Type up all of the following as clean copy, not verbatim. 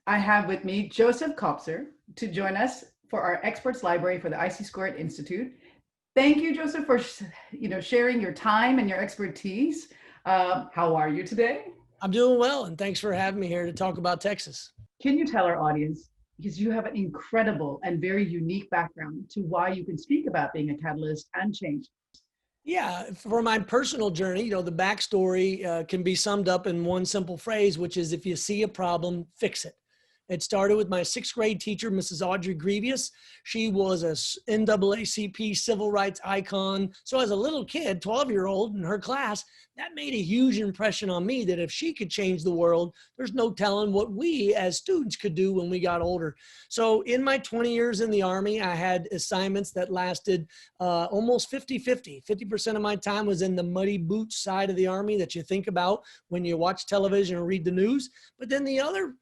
I have with me Joseph Kopser to join us for our experts library for the IC² Institute. Thank you, Joseph, for sharing your time and your expertise. How are you today? I'm doing well, and thanks for having me here to talk about Texas. Can you tell our audience, because you have an incredible and very unique background, to why you can speak about being a catalyst and change? Yeah, for my personal journey, the backstory can be summed up in one simple phrase, which is if you see a problem, fix it. It started with my sixth grade teacher, Mrs. Audrey Grievous. She was a NAACP civil rights icon. So as a little kid, 12-year-old in her class, that made a huge impression on me that if she could change the world, there's no telling what we as students could do when we got older. So in my 20 years in the Army, I had assignments that lasted almost 50-50. 50% of my time was in the muddy boots side of the Army that you think about when you watch television or read the news. But then the other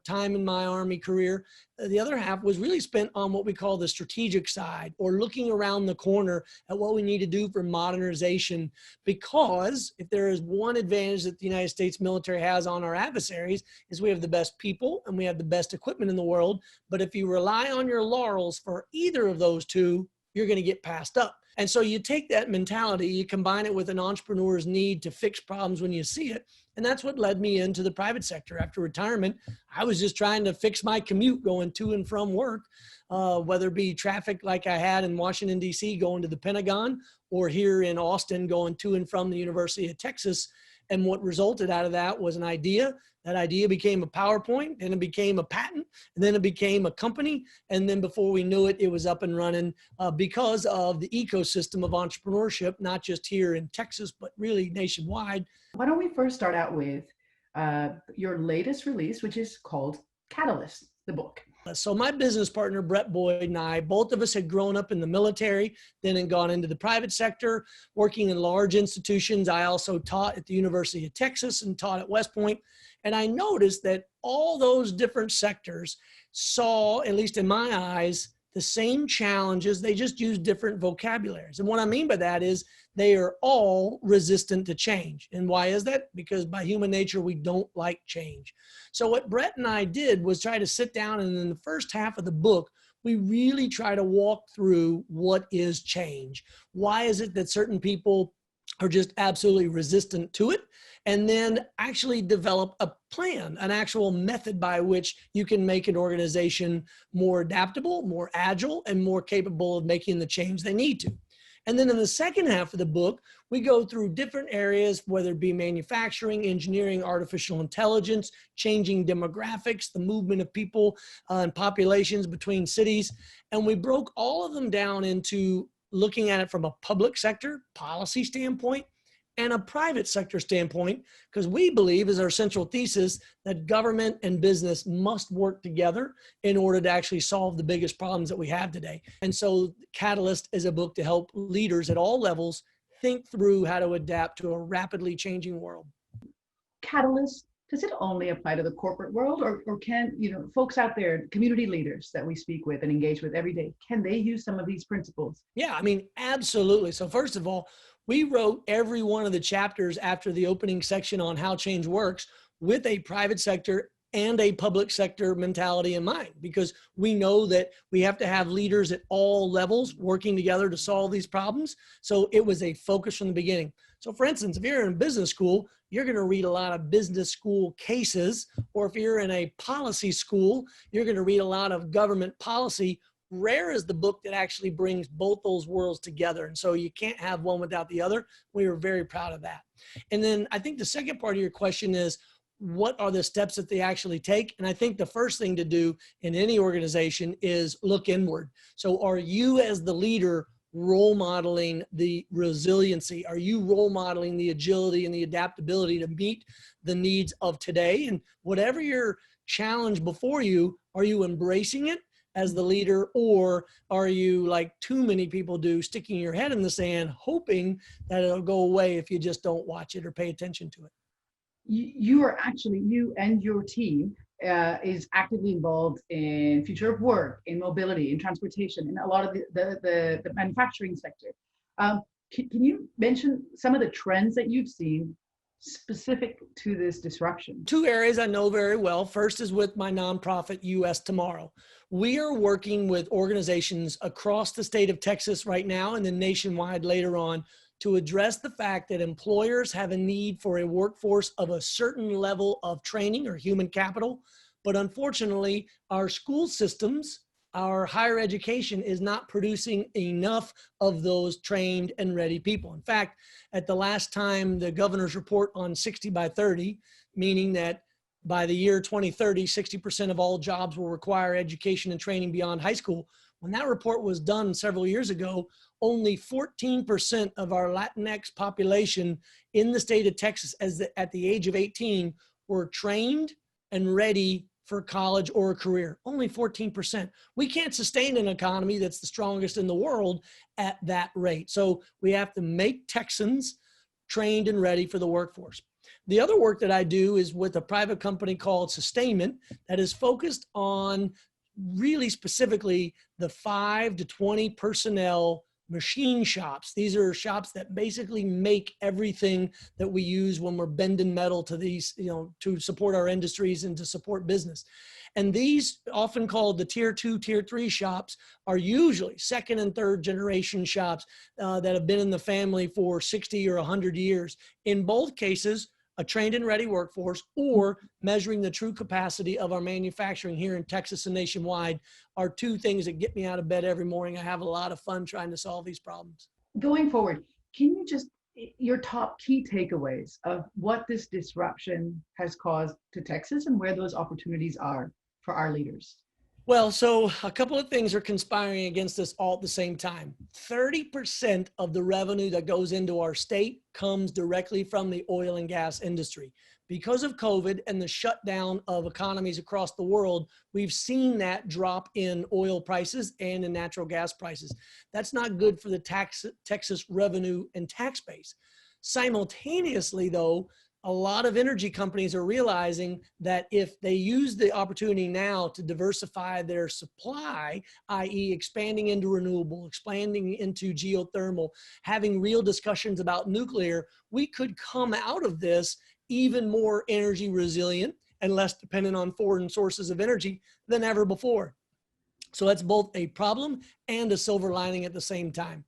time in my Army career, the other half was really spent on what we call the strategic side, or looking around the corner at what we need to do for modernization. Because if there is one advantage that the United States military has on our adversaries, is we have the best people and we have the best equipment in the world. But if you rely on your laurels for either of those two, you're going to get passed up. And so you take that mentality, you combine it with an entrepreneur's need to fix problems when you see it. And that's what led me into the private sector. After retirement, I was just trying to fix my commute going to and from work, whether it be traffic like I had in Washington, D.C. going to the Pentagon, or here in Austin going to and from the University of Texas. And what resulted out of that was an idea. That idea became a PowerPoint, then it became a patent, and then it became a company. And then before we knew it, it was up and running because of the ecosystem of entrepreneurship, not just here in Texas, but really nationwide. Why don't we first start out with your latest release, which is called Catalyst, the book. So my business partner, Brett Boyd, and I, both of us had grown up in the military, then had gone into the private sector, working in large institutions. I also taught at the University of Texas and taught at West Point. And I noticed that all those different sectors saw, at least in my eyes, the same challenges. They just use different vocabularies. And what I mean by that is they are all resistant to change. And why is that? Because by human nature, we don't like change. So what Brett and I did was try to sit down, and in the first half of the book, we really try to walk through what is change. Why is it that certain people are just absolutely resistant to it? And then actually develop a plan, an actual method by which you can make an organization more adaptable, more agile, and more capable of making the change they need to. And then in the second half of the book, we go through different areas, whether it be manufacturing, engineering, artificial intelligence, changing demographics, the movement of people and populations between cities. And we broke all of them down into looking at it from a public sector policy standpoint and a private sector standpoint, because we believe, as our central thesis, that government and business must work together in order to actually solve the biggest problems that we have today. And so Catalyst is a book to help leaders at all levels think through how to adapt to a rapidly changing world. Catalyst, does it only apply to the corporate world, or can, folks out there, community leaders that we speak with and engage with every day, can they use some of these principles? Yeah, I mean, absolutely. So first of all, we wrote every one of the chapters after the opening section on how change works with a private sector and a public sector mentality in mind, because we know that we have to have leaders at all levels working together to solve these problems. So it was a focus from the beginning. So for instance, if you're in business school, you're going to read a lot of business school cases, or if you're in a policy school, you're going to read a lot of government policy. Rare is the book that actually brings both those worlds together. And so you can't have one without the other. We were very proud of that. And then I think the second part of your question is, what are the steps that they actually take? And I think the first thing to do in any organization is look inward. So are you, as the leader, role modeling the resiliency? Are you role modeling the agility and the adaptability to meet the needs of today? And whatever your challenge before you, are you embracing it as the leader, or are you, like too many people do, sticking your head in the sand, hoping that it'll go away if you just don't watch it or pay attention to it? You and your team is actively involved in future of work, in mobility, in transportation, in a lot of the manufacturing sector. Can you mention some of the trends that you've seen specific to this disruption? Two areas I know very well. First is with my nonprofit, US Tomorrow. We are working with organizations across the state of Texas right now and then nationwide later on to address the fact that employers have a need for a workforce of a certain level of training or human capital. But unfortunately, our school systems, our higher education is not producing enough of those trained and ready people. In fact, at the last time the governor's report on 60 by 30, meaning that by the year 2030, 60% of all jobs will require education and training beyond high school. When that report was done several years ago, only 14% of our Latinx population in the state of Texas at the age of 18 were trained and ready for college or a career. Only 14%. We can't sustain an economy that's the strongest in the world at that rate. So we have to make Texans trained and ready for the workforce. The other work that I do is with a private company called Sustainment that is focused on really specifically the 5 to 20 personnel machine shops. These are shops that basically make everything that we use when we're bending metal to these, to support our industries and to support business. And these, often called the tier 2, tier 3 shops, are usually second and third generation shops that have been in the family for 60 or 100 years. In both cases, a trained and ready workforce, or measuring the true capacity of our manufacturing here in Texas and nationwide are two things that get me out of bed every morning. I have a lot of fun trying to solve these problems. Going forward, can you just, your top key takeaways of what this disruption has caused to Texas and where those opportunities are for our leaders? Well, so a couple of things are conspiring against us all at the same time. 30% of the revenue that goes into our state comes directly from the oil and gas industry. Because of COVID and the shutdown of economies across the world, we've seen that drop in oil prices and in natural gas prices. That's not good for the Texas revenue and tax base. Simultaneously, though, a lot of energy companies are realizing that if they use the opportunity now to diversify their supply, i.e. expanding into renewable, expanding into geothermal, having real discussions about nuclear, we could come out of this even more energy resilient and less dependent on foreign sources of energy than ever before. So that's both a problem and a silver lining at the same time.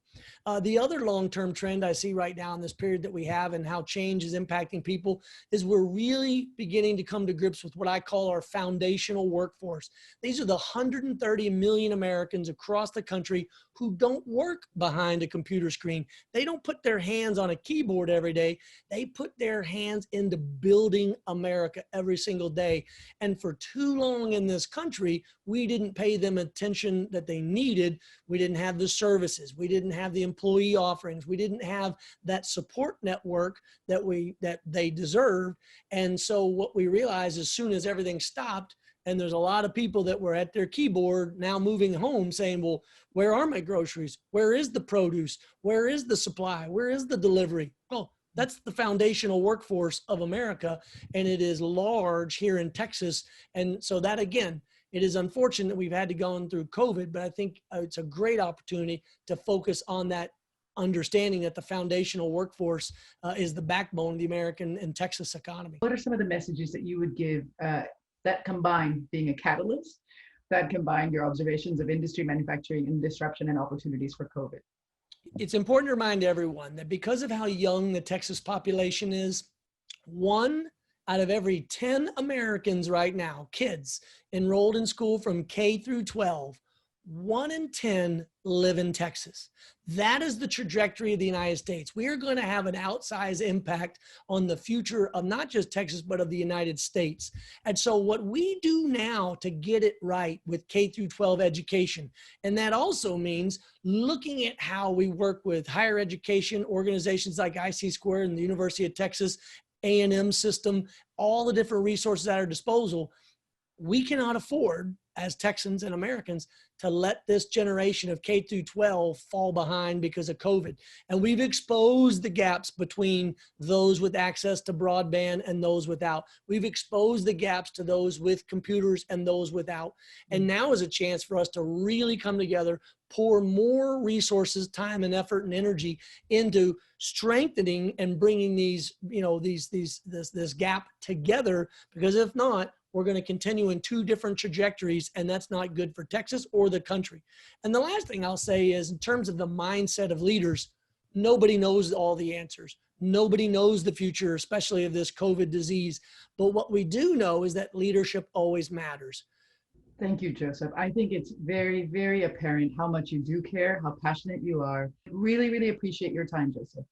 The other long-term trend I see right now in this period that we have and how change is impacting people is we're really beginning to come to grips with what I call our foundational workforce. These are the 130 million Americans across the country who don't work behind a computer screen. They don't put their hands on a keyboard every day. They put their hands into building America every single day. And for too long in this country, we didn't pay them attention that they needed. We didn't have the services. We didn't have the employee offerings. We didn't have that support network that they deserved. And so what we realized as soon as everything stopped, and there's a lot of people that were at their keyboard now moving home saying, well, where are my groceries? Where is the produce? Where is the supply? Where is the delivery? Oh, that's the foundational workforce of America. And it is large here in Texas. And so that, again, it is unfortunate that we've had to go through COVID, but I think it's a great opportunity to focus on that understanding that the foundational workforce is the backbone of the American and Texas economy. What are some of the messages that you would give that combine being a catalyst, that combine your observations of industry, manufacturing, and disruption and opportunities for COVID? It's important to remind everyone that because of how young the Texas population is, 1 out of every 10 Americans right now, kids enrolled in school from K through 12, 1 in 10 live in Texas. That is the trajectory of the United States. We are going to have an outsized impact on the future of not just Texas, but of the United States. And so what we do now to get it right with K through 12 education, and that also means looking at how we work with higher education organizations like IC² and the University of Texas, A&M system, all the different resources at our disposal. We cannot afford, as Texans and Americans to let this generation of K through 12 fall behind because of COVID. And we've exposed the gaps between those with access to broadband and those without. We've exposed the gaps to those with computers and those without. And now is a chance for us to really come together, pour more resources, time and effort and energy into strengthening and bringing these, this gap together, because if not, we're going to continue in two different trajectories, and that's not good for Texas or the country. And the last thing I'll say is, in terms of the mindset of leaders, nobody knows all the answers. Nobody knows the future, especially of this COVID disease. But what we do know is that leadership always matters. Thank you, Joseph. I think it's very, very apparent how much you do care, how passionate you are. Really, really appreciate your time, Joseph.